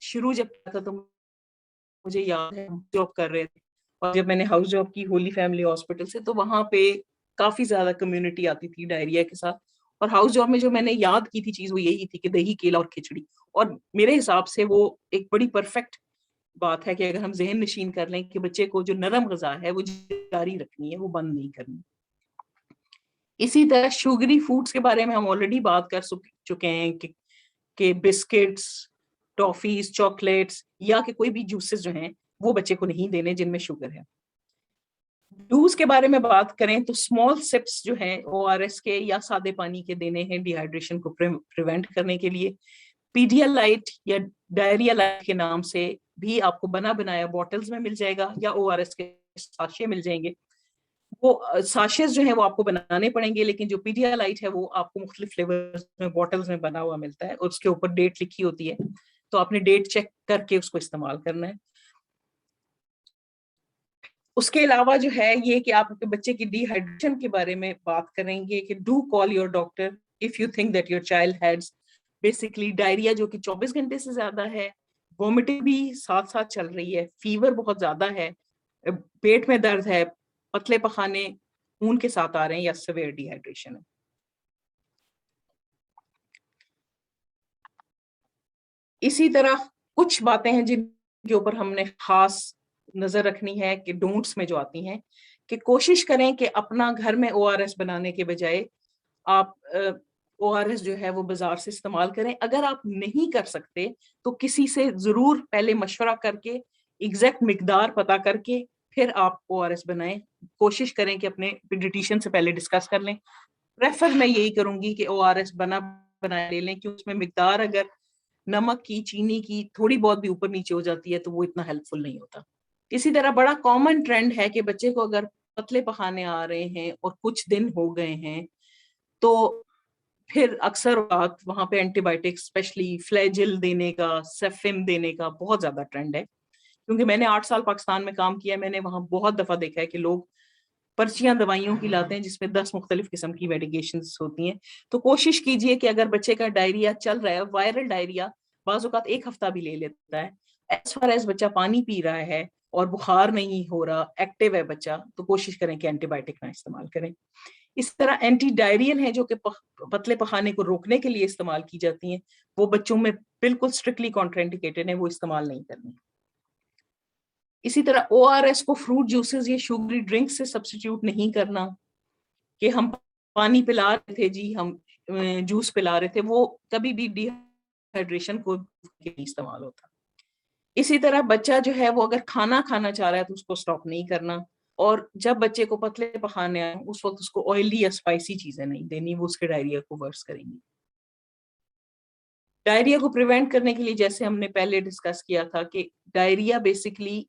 شروع جب تھا تو مجھے یاد ہے ہم جاب کر رہے تھے, اور جب میں نے ہاؤس جاب کی ہولی فیملی ہاسپٹل سے تو وہاں پہ کافی زیادہ کمیونٹی آتی تھی ڈائریا کے ساتھ, اور ہاؤس جاب میں جو میں نے یاد کی تھی چیز وہ یہی تھی کہ دہی کیلا اور کھچڑی. اور میرے حساب سے وہ ایک بڑی پرفیکٹ بات ہے کہ اگر ہم ذہن نشین کر لیں کہ بچے کو جو نرم غذا ہے وہ جاری رکھنی ہے, وہ بند نہیں کرنی. اسی طرح شوگری فوڈز کے بارے میں ہم آلریڈی بات کر چکے ہیں کہ بسکٹس, ٹافیز, چاکلیٹس یا کہ کوئی بھی جوسز جو ہیں وہ بچے کو نہیں دینے جن میں شوگر ہے. ڈوز کے بارے میں بات کریں تو اسمال سپس جو ہیں ORS کے یا سادے پانی کے دینے ہیں ڈی ہائیڈریشن کو پریونٹ کرنے کے لیے. پیڈیا لائٹ یا ڈائریا لائٹ کے نام سے بھی آپ کو بنا بنایا بوٹلز میں مل جائے گا, یا ORS کے ساشے مل جائیں گے. وہ ساشیز جو ہیں وہ آپ کو بنانے پڑیں گے, لیکن جو پیڈیا لائٹ ہے وہ آپ کو مختلف فلیورز میں بوٹلز میں بنا ہوا ملتا ہے, اور اس کے اوپر ڈیٹ لکھی ہوتی ہے, تو آپ نے ڈیٹ چیک کر کے اس کو استعمال کرنا ہے. اس کے علاوہ جو ہے یہ کہ آپ بچے کی ڈی ہائیڈریشن کے بارے میں بات کریں گے کہ do call your doctor if you think that your child has basically diarrhoea جو کہ 24 گھنٹے سے زیادہ ہے, وومٹنگ بھی ساتھ ساتھ چل رہی ہے, فیور بہت زیادہ ہے, پیٹ میں درد ہے, پتلے پخانے خون کے ساتھ آ رہے ہیں, یا سیویئر ڈی ہائیڈریشن ہے. اسی طرح کچھ باتیں ہیں جن کے اوپر ہم نے خاص نظر رکھنی ہے کہ ڈونٹس میں جو آتی ہیں, کہ کوشش کریں کہ اپنا گھر میں ORS بنانے کے بجائے آپ ORS جو ہے وہ بازار سے استعمال کریں. اگر آپ نہیں کر سکتے تو کسی سے ضرور پہلے مشورہ کر کے ایگزیکٹ مقدار پتا کر کے پھر آپ ORS بنائیں. کوشش کریں کہ اپنے پیڈیٹیشین سے پہلے ڈسکس کر لیں. پریفر میں یہی کروں گی کہ ORS بنا لے لیں, کہ اس میں مقدار اگر نمک کی, چینی کی تھوڑی بہت بھی اوپر نیچے ہو جاتی ہے تو وہ اتنا ہیلپ فل نہیں ہوتا. اسی طرح بڑا کامن ٹرینڈ ہے کہ بچے کو اگر پتلے پخانے آ رہے ہیں اور کچھ دن ہو گئے ہیں تو پھر اکثر اوقات وہاں پہ اینٹی بائیوٹک اسپیشلی فلیجل دینے کا, سیفم دینے کا بہت زیادہ ٹرینڈ ہے, کیونکہ میں نے 8 سال پاکستان میں کام کیا ہے, میں نے وہاں بہت دفعہ دیکھا ہے کہ لوگ پرچیاں دوائیوں کی لاتے ہیں جس میں 10 مختلف قسم کی میڈیکیشنز ہوتی ہیں. تو کوشش کیجئے کہ اگر بچے کا ڈائریا چل رہا ہے, وائرل ڈائریا بعض اوقات 1 ہفتہ بھی لے لیتا ہے, ایز فار ایز بچہ پانی پی رہا ہے اور بخار نہیں ہو رہا, ایکٹیو ہے بچہ, تو کوشش کریں کہ اینٹی بائیوٹک نہ استعمال کریں. اس طرح اینٹی ڈائریل ہیں جو کہ پتلے پخانے کو روکنے کے لیے استعمال کی جاتی ہیں, وہ بچوں میں بالکل اسٹرکٹلی کانٹرا انڈیکیٹڈ ہیں, وہ استعمال نہیں کرنی. اسی طرح ORS کو فروٹ جوسز یا شوگری ڈرنک سے سبسٹیٹیوٹ نہیں کرنا, کہ ہم پانی پلا رہے تھے جی, ہم جوس پلا رہے تھے, وہ کبھی بھی ڈی ہائیڈریشن کو استعمال ہوتا. اسی طرح بچہ جو ہے وہ اگر کھانا کھانا چاہ رہا ہے تو اس کو سٹاپ نہیں کرنا, اور جب بچے کو پتلے پخانے آئے اس وقت اس کو آئلی یا اسپائسی چیزیں نہیں دینی, وہ اس کے ڈائریا کو ورس کریں گی. ڈائریا کو پریونٹ کرنے کے لیے جیسے ہم نے پہلے ڈسکس کیا تھا کہ ڈائریا بیسیکلی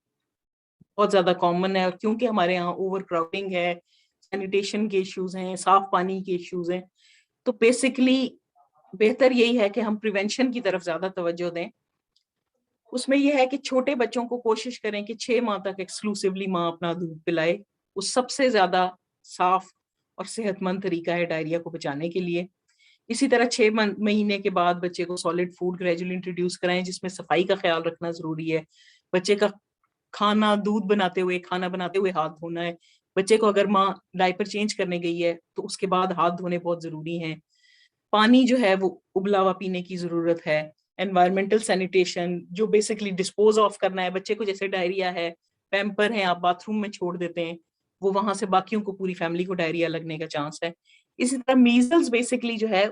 بہت زیادہ کامن ہے, اور کیونکہ ہمارے یہاں اوور کراؤڈنگ ہے, سینیٹیشن کے ایشوز ہیں, صاف پانی کے ایشوز ہیں, تو بیسیکلی بہتر یہی ہے کہ ہم پریونشن کی طرف زیادہ توجہ دیں. اس میں یہ ہے کہ چھوٹے بچوں کو کوشش کریں کہ 6 ماہ تک ایکسکلوسیولی ماں اپنا دودھ پلائے, وہ سب سے زیادہ صاف اور صحت مند طریقہ ہے ڈائریا کو بچانے کے لیے. اسی طرح 6 مہینے کے بعد بچے کو سالڈ فوڈ گریجولی انٹروڈیوس کرائیں, جس میں صفائی کا خیال رکھنا ضروری ہے. بچے کا کھانا, دودھ بناتے ہوئے, کھانا بناتے ہوئے ہاتھ دھونا ہے. بچے کو اگر ماں ڈائپر چینج کرنے گئی ہے تو اس کے بعد ہاتھ دھونے بہت ضروری ہیں. پانی جو ہے وہ ابلا ہوا پینے کی ضرورت ہے. انوائرمنٹل سینیٹیشن جو بیسکلی ڈسپوز آف کرنا ہے, بچے کو جیسے ڈائریا ہے, پیمپر ہے, آپ باتھ روم میں چھوڑ دیتے ہیں, وہ وہاں سے باقیوں کو, پوری فیملی کو ڈائریا لگنے کا چانس ہے. اسی طرح میزلز بیسکلی جو ہے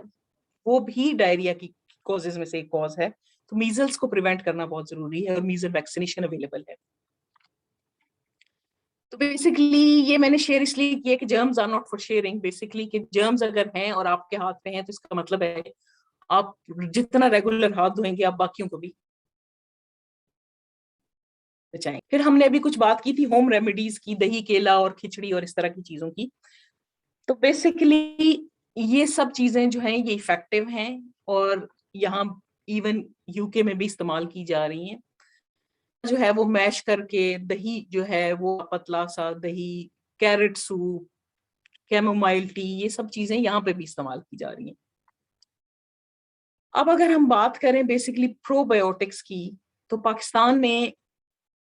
وہ بھی ڈائریا کی کازز میں سے ایک کاز ہے, تو میزلز کو پریونٹ کرنا بہت ضروری ہے, اور میزل ویکسینیشن اویلیبل ہے. تو بیسکلی یہ میں نے شیئر اس لیے کیا کہ germs are not for sharing, basically کہ جرمز اگر ہیں اور آپ کے ہاتھ پہ ہیں تو اس کا مطلب ہے آپ جتنا ریگولر ہاتھ دھوئیں گے آپ باقیوں کو بھی بچائیں. پھر ہم نے ابھی کچھ بات کی تھی ہوم ریمیڈیز کی, دہی, کیلا اور کھچڑی اور اس طرح کی چیزوں کی. تو بیسکلی یہ سب چیزیں جو ہیں یہ افیکٹو ہیں, اور یہاں ایون UK میں بھی استعمال کی جا رہی ہیں. جو ہے وہ میش کر کے دہی جو ہے وہ پتلا سا دہی, کیرٹ سوپ, کیمومائل ٹی, یہ سب چیزیں یہاں پہ بھی استعمال کی جا رہی ہیں. اب اگر ہم بات کریں بیسکلی پرو بایوٹکس کی, تو پاکستان میں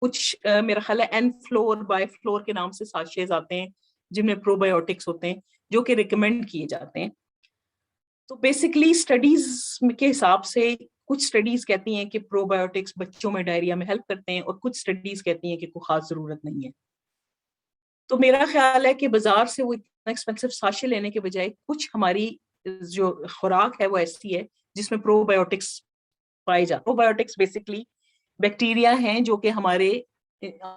کچھ میرا خیال ہے این فلور, بائی فلور کے نام سے ساشیز آتے ہیں جن میں پرو بایوٹکس ہوتے ہیں جو کہ ریکمینڈ کیے جاتے ہیں. تو بیسکلی اسٹڈیز کے حساب سے کچھ اسٹڈیز کہتی ہیں کہ پرو بایوٹکس بچوں میں ڈائریا میں ہیلپ کرتے ہیں, اور کچھ اسٹڈیز کہتی ہیں کہ کوئی خاص ضرورت نہیں ہے. تو میرا خیال ہے کہ بازار سے وہ اتنا ایکسپینسو ساشے لینے کے بجائے کچھ ہماری جو خوراک ہے وہ ایسی ہے جس میں پرو بایوٹکس پائے جاتے ہیں. پرو بایوٹکس بیسکلی بیکٹیریا ہیں جو کہ ہمارے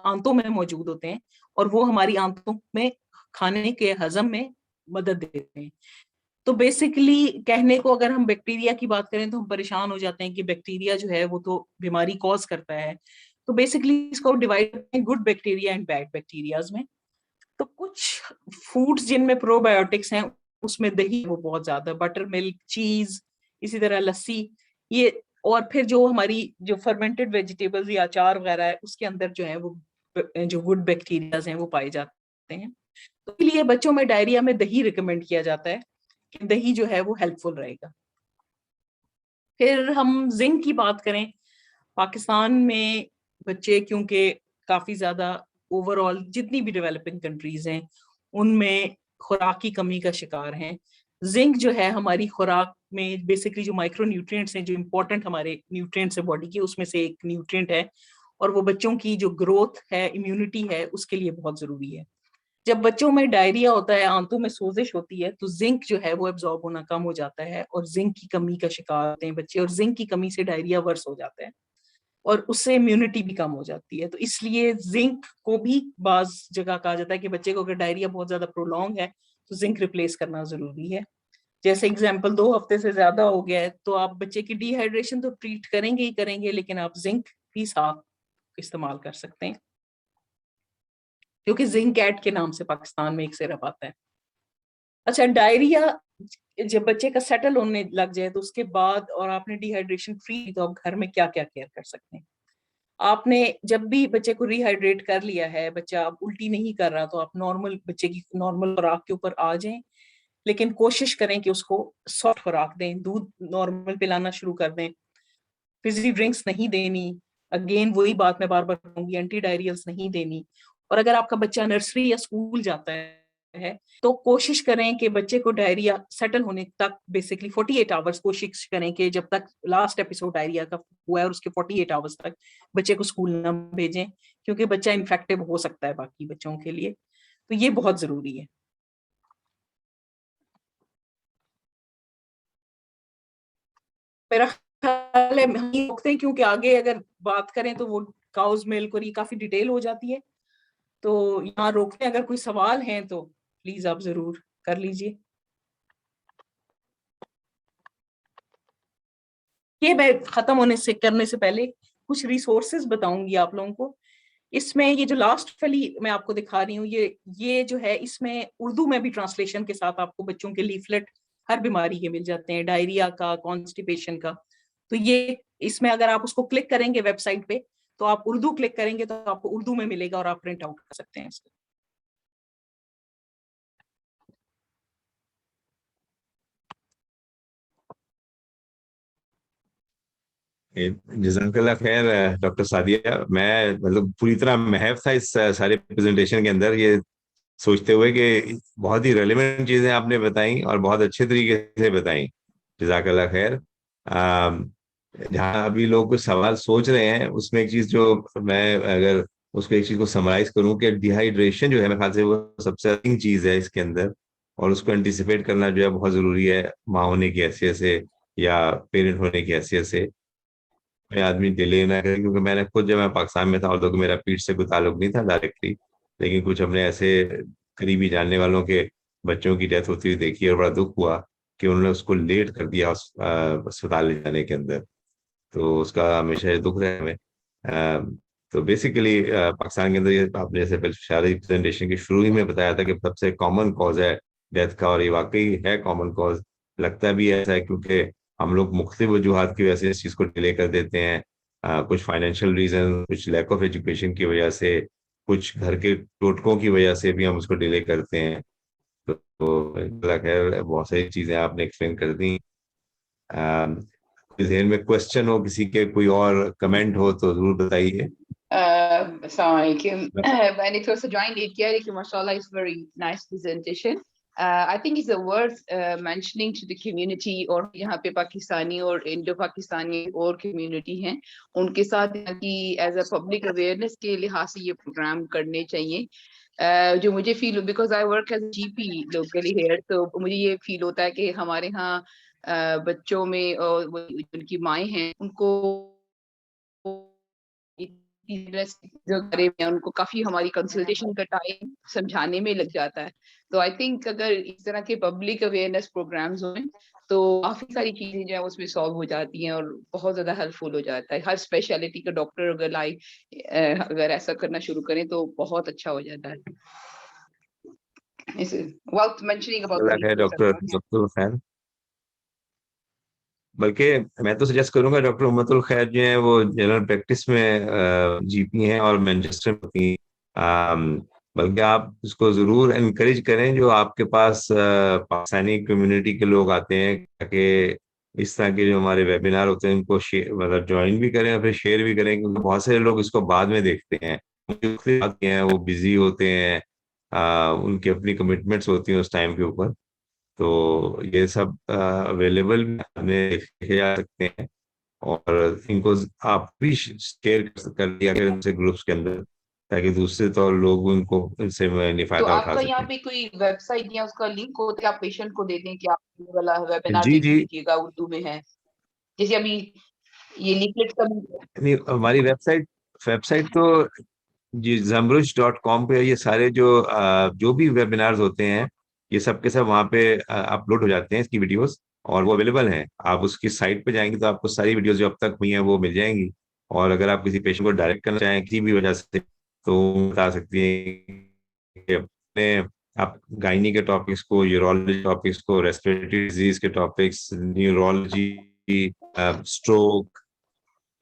آنتوں میں موجود ہوتے ہیں, اور وہ ہماری آنتوں میں کھانے کے ہضم میں مدد دیتے ہیں. تو بیسکلی کہنے کو اگر ہم بیکٹیریا کی بات کریں تو ہم پریشان ہو جاتے ہیں کہ بیکٹیریا جو ہے وہ تو بیماری کوز کرتا ہے. تو بیسکلی اس کو ڈیوائڈ کرتے ہیں good bacteria and bad bacterias میں. تو کچھ فوڈز جن میں پرو بایوٹکس ہیں اس میں دہی وہ بہت زیادہ, بٹر ملک, چیز, اسی طرح لسی, یہ, اور پھر جو ہماری جو فرمنٹڈ ویجیٹیبلز یا اچار وغیرہ ہے اس کے اندر جو ہے وہ جو گڈ بیکٹیریاز ہیں وہ پائے جاتے ہیں. تو اس لیے بچوں میں ڈائریا میں دہی ریکمینڈ کیا جاتا ہے کہ دہی جو ہے وہ ہیلپ فل رہے گا. پھر ہم زنک کی بات کریں, پاکستان میں بچے کیونکہ کافی زیادہ اوور آل جتنی بھی ڈیولپنگ کنٹریز ہیں ان میں خوراک کی کمی کا شکار ہیں. زنک جو ہے ہماری خوراک میں بیسکلی جو مائکرو نیوٹرینٹس ہیں, جو امپورٹنٹ ہمارے نیوٹرینٹس ہیں باڈی کے, اس میں سے ایک نیوٹرینٹ ہے, اور وہ بچوں کی جو گروتھ ہے, امیونٹی ہے, اس کے لیے بہت ضروری ہے. جب بچوں میں ڈائریا ہوتا ہے, آنتوں میں سوزش ہوتی ہے, تو زنک جو ہے وہ ایبزارب ہونا کم ہو جاتا ہے, اور زنک کی کمی کا شکار ہوتے ہیں بچے, اور زنک کی کمی سے ڈائریا ورس ہو جاتا ہے, اور اس سے امیونٹی بھی کم ہو جاتی ہے. تو اس لیے زنک کو بھی بعض جگہ کہا جاتا ہے کہ بچے کو اگر ڈائریا بہت زیادہ پرولونگ ہے تو زنک ریپلیس کرنا ضروری ہے. جیسے اگزامپل 2 ہفتے سے زیادہ ہو گیا ہے تو آپ بچے کی ڈی ہائیڈریشن تو ٹریٹ کریں گے ہی کریں گے, لیکن آپ زنک بھی ساتھ استعمال کر سکتے ہیں, کیونکہ زنک ایٹ کے نام سے پاکستان میں ایک سرپ آتا ہے. اچھا, ڈائریا جب بچے کا سیٹل ہونے لگ جائے تو اس کے بعد, اور آپ نے ڈی ہائیڈریشن فری, تو آپ گھر میں کیا کیا کیئر کر سکتے ہیں. آپ نے جب بھی بچے کو ریہائیڈریٹ کر لیا ہے, بچہ اب الٹی نہیں کر رہا, تو آپ نارمل بچے کی نارمل خوراک کے اوپر آ جائیں, لیکن کوشش کریں کہ اس کو سافٹ خوراک دیں, دودھ نارمل پلانا شروع کر دیں, فزی ڈرنکس نہیں دینی, اگین وہی بات میں بار بار کہوں گی, اینٹی ڈائریلس نہیں دینی. اور اگر آپ کا بچہ نرسری یا اسکول جاتا ہے تو کوشش کریں کہ بچے کو ڈائریا سیٹل ہونے تک بیسکلی 48 آورس کوشش کریں کہ جب تک لاسٹ ایپیسوڈ ڈائریا کا ہوا ہے اور اس کے 48 آورس تک بچے کو اسکول نہ بھیجیں, کیونکہ بچہ انفیکٹو ہو سکتا ہے باقی بچوں کے لیے. تو یہ بہت ضروری ہے. میرا خیال ہے ہم روکتے ہیں, کیونکہ آگے اگر بات کریں تو وہ کاؤز ملک اور یہ کافی ڈیٹیل ہو جاتی ہے, تو یہاں روکتے ہیں. اگر کوئی سوال ہیں تو پلیز آپ ضرور کر لیجئے. یہ میں ختم کرنے سے پہلے کچھ ریسورسز بتاؤں گی آپ لوگوں کو. اس میں یہ جو لاسٹ والی میں آپ کو دکھا رہی ہوں, یہ جو ہے اس میں اردو میں بھی ٹرانسلیشن کے ساتھ آپ کو بچوں کے لیفلٹ ہر بیماری کے مل جاتے ہیں, ڈائریا کا, کانسٹیپیشن کا. تو یہ اس میں اگر آپ اس کو کلک کریں گے ویب سائٹ پہ, تو آپ اردو کلک کریں گے تو آپ کو اردو میں ملے گا اور آپ پرنٹ آؤٹ کر سکتے ہیں اس کو. جزاک اللہ خیر ڈاکٹر سعدیہ. میں مطلب پوری طرح محو تھا اس سارے پریزنٹیشن کے اندر, یہ سوچتے ہوئے کہ بہت ہی ریلیونٹ چیزیں آپ نے بتائیں اور بہت اچھے طریقے سے بتائیں. جزاک اللہ خیر. جہاں ابھی لوگ کچھ سوال سوچ رہے ہیں, اس میں ایک چیز جو میں اگر اس کو ایک چیز کو سمرائز کروں کہ ڈی ہائیڈریشن جو ہے میرے خیال سے وہ سب سے اہم چیز ہے اس کے اندر, اور اس کو انٹیسپیٹ کرنا جو ہے بہت ضروری ہے ماں ہونے کی حیثیت سے یا پیرنٹ ہونے کی حیثیت سے. میں آدمی ڈیلے نہ کرے, کیونکہ میں نے خود جب میں پاکستان میں تھا, اور تو میرا پیٹ سے کوئی تعلق نہیں تھا ڈائریکٹلی, لیکن کچھ ہم نے ایسے قریبی جاننے والوں کے بچوں کی ڈیتھ ہوتی ہوئی دیکھی, اور بڑا دکھ ہوا کہ انہوں نے اس کو لیٹ کر دیا اسپتال لے جانے کے اندر. تو اس کا ہمیشہ یہ دکھ رہا ہے ہمیں. تو بیسیکلی پاکستان کے اندر یہ آپ نے جیسے شادی پریزنٹیشن کے شروع ہی میں بتایا تھا کہ سب سے کامن کاز ہے ڈیتھ کا, اور یہ واقعی ہے کامن کاز. لگتا بھی ایسا ہے کیونکہ ہم لوگ مختلف وجوہات کی وجہ سے اس چیز کو ڈیلے کر دیتے ہیں. کچھ فائنینشیل ریزن, کچھ لیک آف ایجوکیشن کی وجہ سے, کچھ گھر کے ٹوٹکوں کی وجہ سے بھی ہم اس کو ڈیلے کرتے ہیں. تو خیر بہت ساری چیزیں آپ نے ایکسپلین کر دی. ذہن میں کوشچن ہو کسی کے, کوئی اور کمنٹ ہو تو ضرور بتائیے. السلام علیکم. میں نے تھوڑا سا جوائن نہیں کیا, لیکن ماشاء اللہ it's very nice presentation. I think it's worth mentioning to the community, اور یہاں پہ پاکستانی اور انڈو پاکستانی اور کمیونٹی ہیں, ان کے ساتھ ایز اے پبلک اویئرنیس کے لحاظ سے یہ پروگرام کرنے چاہیے. جو مجھے feel, because I work as G P locally here, تو مجھے یہ فیل ہوتا ہے کہ ہمارے ہاں بچوں میں ان کی مائیں ہیں, ان کو جو کرے ہیں ان کو کافی ہماری کنسلٹیشن کا ٹائم سمجھانے میں لگ جاتا ہے. تو آئی تھنک اگر اس طرح کے پبلک اویئرنیس پروگرامز ہوئیں تو کافی ساری چیزیں جو ہے اس میں سالو ہو جاتی ہیں اور بہت زیادہ ہیلپ فل ہو جاتا ہے. ہر اسپیشلٹی کا ڈاکٹر اگر ایسا کرنا شروع کریں تو بہت اچھا ہو جاتا ہے. ڈاکٹر خیر, بلکہ میں تو سجیسٹ کروں گا ڈاکٹر امت الخیر جو ہیں وہ جنرل پریکٹس میں جی پی ہیں اور مینچسٹر میں ہوتی ہیں. بلکہ آپ اس کو ضرور انکریج کریں, جو آپ کے پاس پاکستانی کمیونٹی کے لوگ آتے ہیں, تاکہ اس طرح کے جو ہمارے ویبینار ہوتے ہیں ان کو مطلب جوائن بھی کریں اور پھر شیئر بھی کریں, کیونکہ بہت سے لوگ اس کو بعد میں دیکھتے ہیں, وہ بزی ہوتے ہیں, ان کی اپنی کمٹمنٹس ہوتی ہیں اس ٹائم کے اوپر. تو یہ سب اویلیبل دیکھے جا سکتے ہیں, اور ان کو آپ بھی شیئر کر دیا کریں ان سے گروپس کے اندر, تاکہ دوسرے طور لوگ ان کو ان سے فائدہ اٹھا آپ کا یہاں سکیں. پہ کوئی ویب سائٹ یا اس کا لنک ہو تو آپ پیشنٹ کو دے دیں کہ آپ یہ والا ویبینار جی دیکھ جی, لیجیے گا, اردو میں ہے. جیسے ابھی یہ لیفلٹ کا ہماری ویب سائٹ تو جی zamrush.com پہ یہ سارے جو بھی ویبینارز ہوتے ہیں یہ سب کے سب وہاں پہ اپلوڈ ہو جاتے ہیں اس کی ویڈیوز, اور وہ اویلیبل ہیں. آپ اس کی سائٹ پہ جائیں گے تو آپ کو ساری ویڈیوز جو اب تک ہوئی ہیں وہ مل جائیں گی. اور اگر آپ کسی پیشنٹ کو ڈائریکٹ کرنا چاہیں کسی بھی وجہ سے تو بتا سکتی ہیں کہ اپنے آپ گائنی کے ٹاپکس کو, یورولوجی ٹاپکس کو, ریسپریٹری ڈیزیز کے topics, neurology, stroke,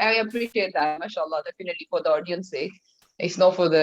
I appreciate that, mashallah, definitely for the audience sake. It's not for the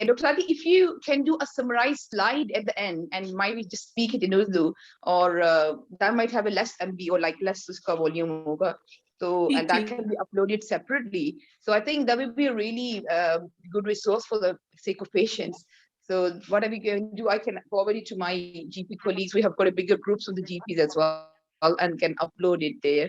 Dr. Sadi, if you can do a summarized slide at the end and maybe just speak it in Urdu, or that might have a less MB or like less uska volume hoga. So, and that can be uploaded separately. So I think that would be a really good resource for the sake of patients. So whatever we can do, I can forward it to my GP colleagues. We have got a bigger groups of the GPs as well and can upload it there.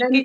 then,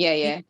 yeah.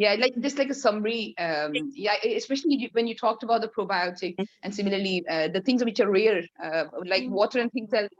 Yeah, like just like a summary. Yeah, especially when you talked about the probiotic, and similarly the things which are rare, like water and things that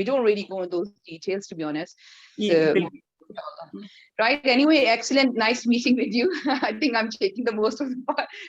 we don't really go into those details, to be honest. So, right. Anyway, excellent, nice meeting with you. I think I'm taking the most of the part.